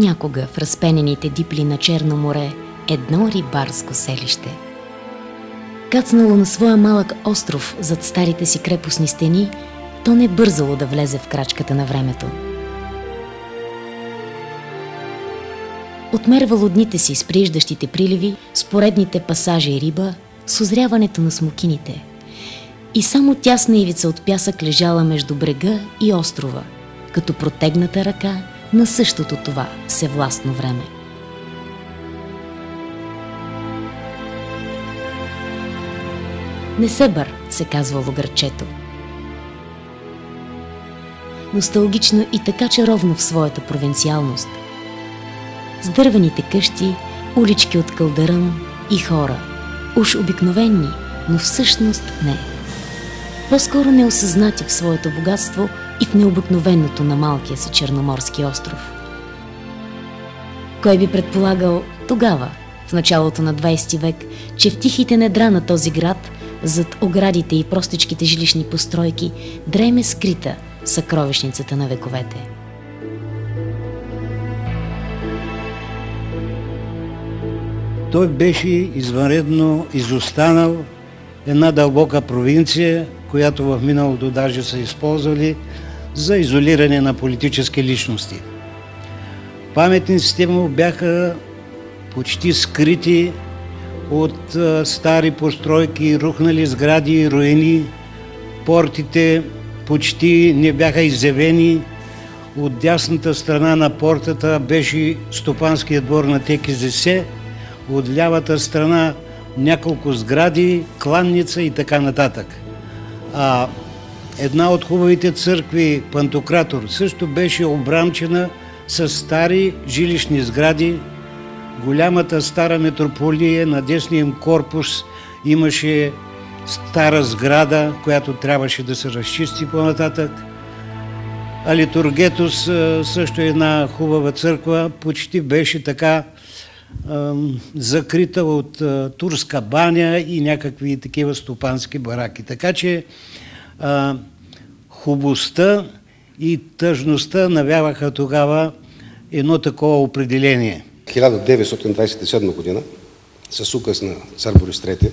някога в разпенените дипли на Черно море едно рибарско селище. Кацнало на своя малък остров зад старите си крепостни стени, то не бързало да влезе в крачката на времето. Отмервало дните си с прииждащите приливи, с поредните пасажи риба, с озряването на смокините. И само тясна ивица от пясък лежала между брега и острова, като протегната ръка на същото това всевластно време. Несебър се казвало градчето. Носталгично и така чаровно в своята провинциалност. С дървените къщи, улички от кълдъръм и хора. Уж обикновени, но всъщност не. По-скоро неосъзнати в своето богатство и в необикновеното на малкия си черноморски остров. Кой би предполагал тогава, в началото на 20 век, че в тихите недра на този град, зад оградите и простичките жилищни постройки, дреме скрита съкровищницата на вековете. Той беше извънредно изостанал, една дълбока провинция, която в миналото даже са използвали за изолиране на политически личности. Паметниците му бяха почти скрити от стари постройки, рухнали сгради и руини. Портите почти не бяха изявени. От дясната страна на портата беше стопанският двор на ТКЗС, от лявата страна няколко сгради, кланница и така нататък. А една от хубавите църкви, Пантократор, също беше обрамчена с стари жилищни сгради. Голямата стара метрополия на десния им корпус имаше стара сграда, която трябваше да се разчисти по-нататък. А Литургетус, също една хубава църква, почти беше така закрита от турска баня и някакви такива стопански бараки. Така че хубостта и тъжността навяваха тогава едно такова определение. 1927 година, с указ на цар Борис III,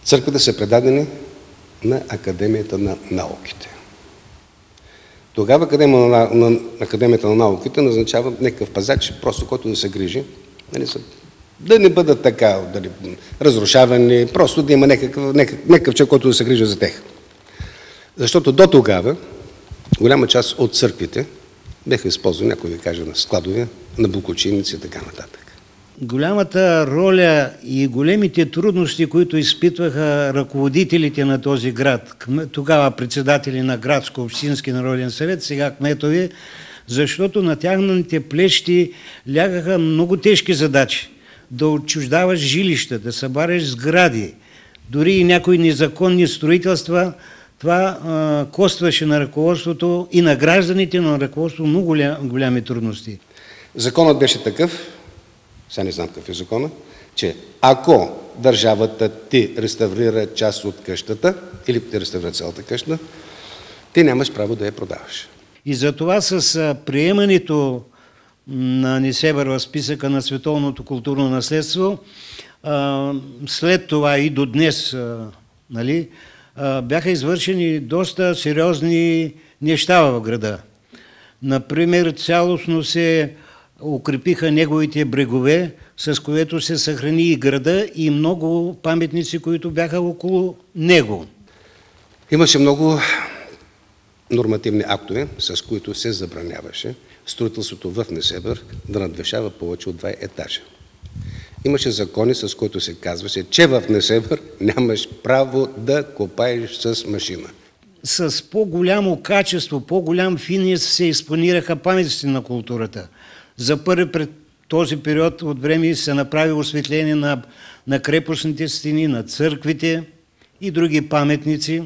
църквата са предадени на Академията на науките. Тогава Академията на науките назначава някакъв пазач, просто който да се грижи, да не бъдат така разрушавани, просто да има някакъв човек, който да се грижи за тях. Защото до тогава голяма част от църквите бяха използвани, някой да каже, на складове, на буклучинници и така нататък. Голямата роля и големите трудности, които изпитваха ръководителите на този град, тогава председатели на градско-общински народен съвет, сега кметове, защото на тяхните плещи лягаха много тежки задачи. Да отчуждаваш жилища, да събаряш сгради, дори и някои незаконни строителства. Това костваше на ръководството и на гражданите, но на ръководството много голями трудности. Законът беше такъв, сега не знам какъв е закона, че ако държавата ти реставрира част от къщата или ти реставрира цялата къща, ти нямаш право да я продаваш. И затова с приемането на Несебър в списъка на световното културно наследство, след това и до днес, бяха извършени доста сериозни неща в града. Например, цялостно се укрепиха неговите брегове, с което се съхрани и града и много паметници, които бяха около него. Имаше много нормативни актове, с които се забраняваше строителството в Несебър да надвишава повече от 2 етажа. Имаше закони, с които се казваше, че в Несебър нямаш право да копаеш с машина. С по-голямо качество, по-голям финес се експонираха паметниците на културата. За първи пред този период от време се направи осветление на крепостните стени, на църквите и други паметници.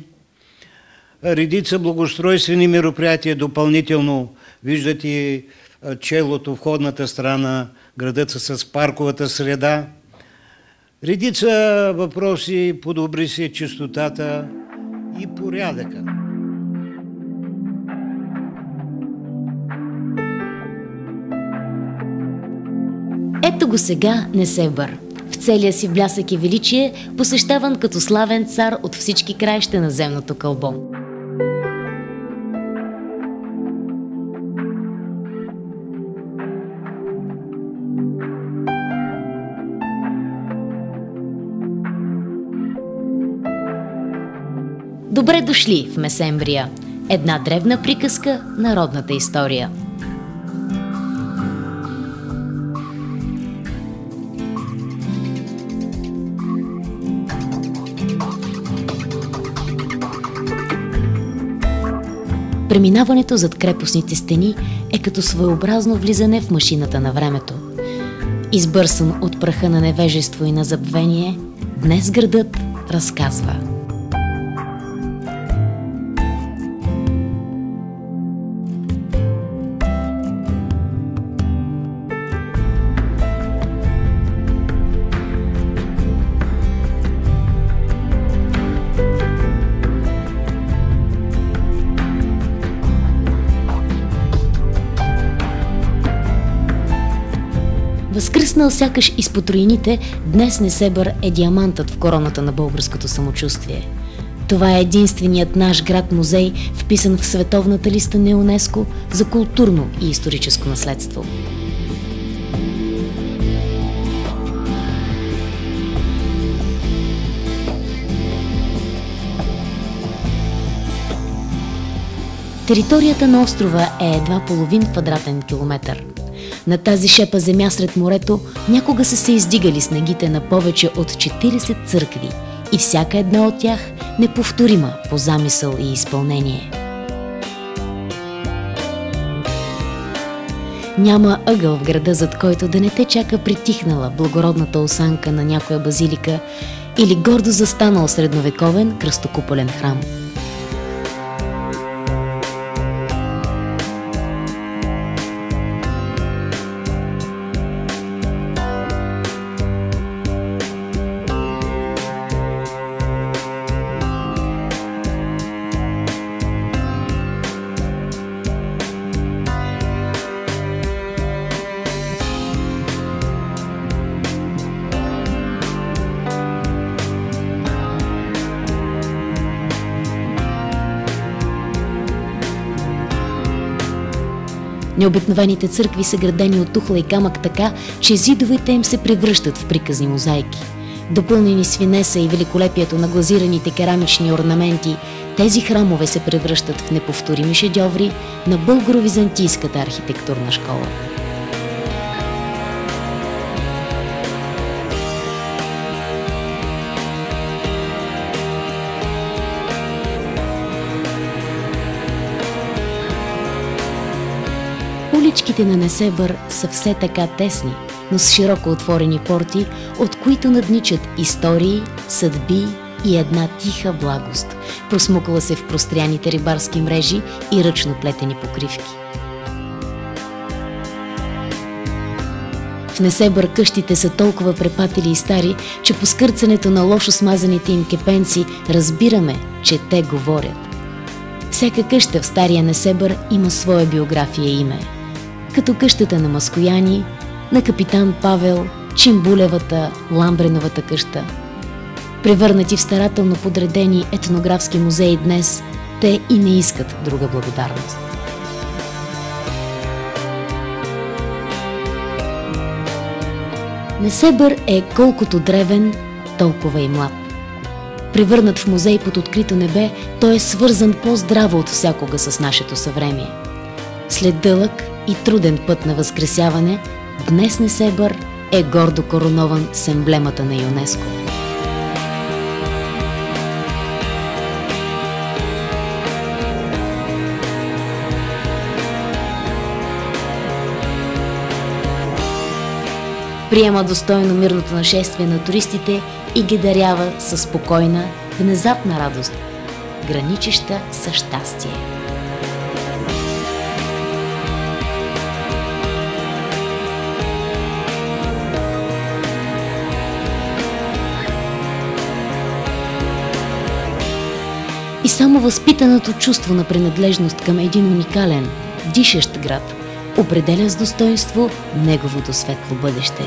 Редица благоустройствени мероприятия допълнително. Виждате челото, входната страна, градът с парковата среда. Редица въпроси, подобри се чистотата и порядъка. Ето го сега Несебър, в целия си блясък и величие, посещаван като славен цар от всички краища на земното кълбо. Добре дошли в Месембрия, една древна приказка на родната история. Преминаването зад крепостните стени е като своеобразно влизане в машината на времето. Избърсан от праха на невежество и на забвение, днес градът разказва. Възкръснал сякаш изпод руините, днес Несебър е диамантът в короната на българското самочувствие. Това е единственият наш град-музей, вписан в световната листа на ЮНЕСКО за културно и историческо наследство. Територията на острова е едва половин квадратен километър. На тази шепа земя сред морето някога са се издигали снегите на повече от 40 църкви и всяка една от тях неповторима по замисъл и изпълнение. Няма ъгъл в града, зад който да не те чака притихнала благородната осанка на някоя базилика или гордо застанал средновековен кръстокуполен храм. Необикновените църкви са градени от тухла и камък така, че зидовете им се превръщат в приказни мозайки. Допълнени с финеса и великолепието на глазираните керамични орнаменти, тези храмове се превръщат в неповторими шедьоври на българо-византийската архитектурна школа. Уличките на Несебър са все така тесни, но с широко отворени порти, от които надничат истории, съдби и една тиха благост, просмукала се в простряните рибарски мрежи и ръчно плетени покривки. В Несебър къщите са толкова препатели и стари, че по скърцането на лошо смазаните им кепенци разбираме, че те говорят. Всяка къща в стария Несебър има своя биография и име. Като къщата на Маскояни, на капитан Павел, Чимбулевата, Ламбреновата къща. Превърнати в старателно подредени етнографски музеи днес, те и не искат друга благодарност. Несебър е колкото древен, толкова и млад. Превърнат в музей под открито небе, той е свързан по-здраво от всякога с нашето съвремие. След дълъг и труден път на възкресяване, днес Несебър е гордо коронован с емблемата на ЮНЕСКО. Приема достойно мирното нашествие на туристите и ги дарява със спокойна, внезапна радост, граничеща с щастие. И само възпитаното чувство на принадлежност към един уникален, дишащ град определя с достоинство неговото светло бъдеще.